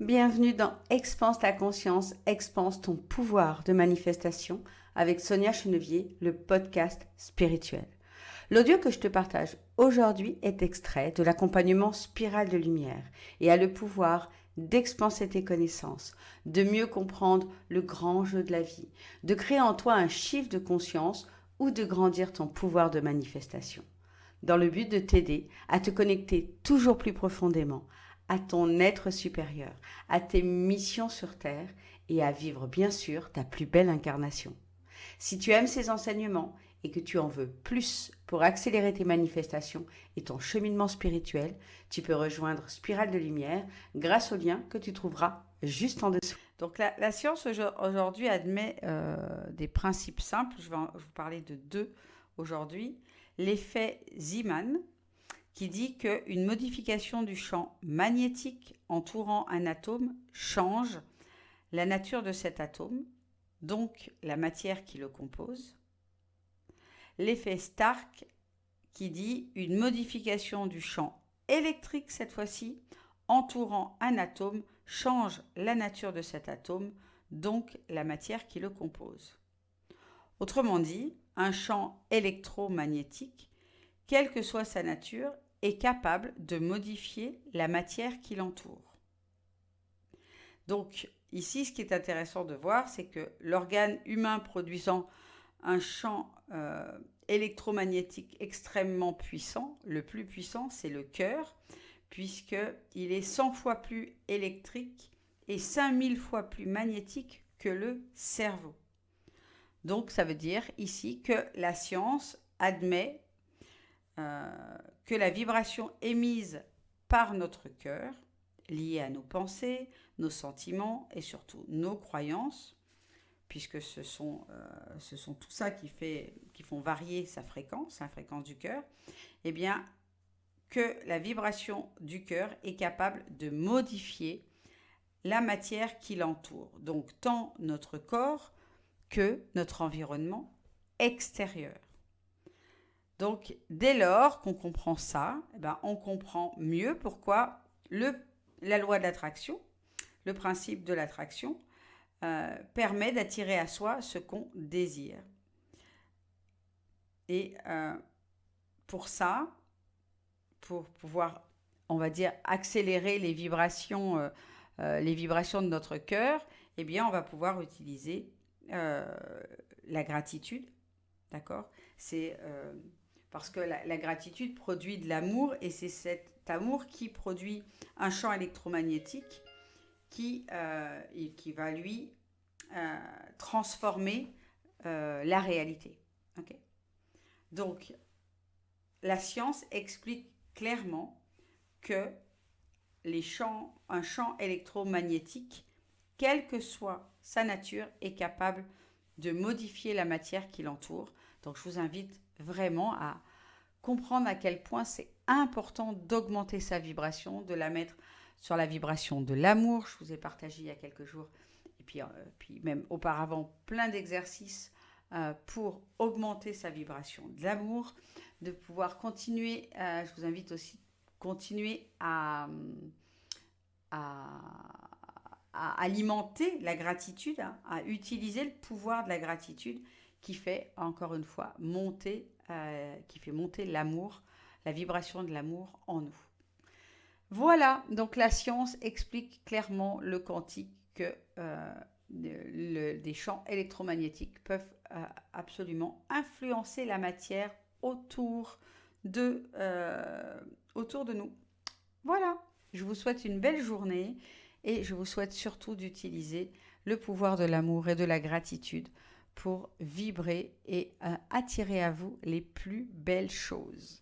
Bienvenue dans Expanse ta conscience, expanse ton pouvoir de manifestation avec Sonia Chenevier, le podcast spirituel. L'audio que je te partage aujourd'hui est extrait de l'accompagnement Spirale de Lumière et a le pouvoir d'expanser tes connaissances, de mieux comprendre le grand jeu de la vie, de créer en toi un chiffre de conscience ou de grandir ton pouvoir de manifestation, dans le but de t'aider à te connecter toujours plus profondément à ton être supérieur, à tes missions sur Terre et à vivre bien sûr ta plus belle incarnation. Si tu aimes ces enseignements et que tu en veux plus pour accélérer tes manifestations et ton cheminement spirituel, tu peux rejoindre Spirale de Lumière grâce au lien que tu trouveras juste en dessous. Donc la science aujourd'hui admet des principes simples, je vais vous parler de deux aujourd'hui. L'effet Zeeman, qui dit qu'une modification du champ magnétique entourant un atome change la nature de cet atome, donc la matière qui le compose. L'effet Stark, qui dit une modification du champ électrique cette fois-ci, entourant un atome, change la nature de cet atome, donc la matière qui le compose. Autrement dit, un champ électromagnétique, quelle que soit sa nature, est capable de modifier la matière qui l'entoure. Donc ici, ce qui est intéressant de voir, c'est que l'organe humain produisant un champ électromagnétique extrêmement puissant, le plus puissant, c'est le cœur, puisqu'il est 100 fois plus électrique et 5000 fois plus magnétique que le cerveau. Donc ça veut dire ici que la science admet que la vibration émise par notre cœur, liée à nos pensées, nos sentiments et surtout nos croyances, puisque ce sont tout ça qui font varier sa fréquence, la fréquence du cœur, eh bien que la vibration du cœur est capable de modifier la matière qui l'entoure, donc tant notre corps que notre environnement extérieur. Donc, dès lors qu'on comprend ça, on comprend mieux pourquoi la loi de l'attraction, le principe de l'attraction, permet d'attirer à soi ce qu'on désire. Et pour ça, pour pouvoir, on va dire, accélérer les vibrations de notre cœur, eh bien, on va pouvoir utiliser la gratitude, d'accord ? C'est parce que la gratitude produit de l'amour et c'est cet amour qui produit un champ électromagnétique qui va lui transformer la réalité. Okay ? Donc, la science explique clairement que un champ électromagnétique, quelle que soit sa nature, est capable de modifier la matière qui l'entoure. Donc, je vous invite vraiment à comprendre à quel point c'est important d'augmenter sa vibration, de la mettre sur la vibration de l'amour. Je vous ai partagé il y a quelques jours, et puis même auparavant, plein d'exercices pour augmenter sa vibration de l'amour, de pouvoir continuer, je vous invite aussi à continuer à alimenter la gratitude, à utiliser le pouvoir de la gratitude qui fait, encore une fois, monter l'amour, la vibration de l'amour en nous. Voilà, donc la science explique clairement le quantique que des champs électromagnétiques peuvent absolument influencer la matière autour de nous. Voilà, je vous souhaite une belle journée et je vous souhaite surtout d'utiliser le pouvoir de l'amour et de la gratitude pour vibrer et attirer à vous les plus belles choses.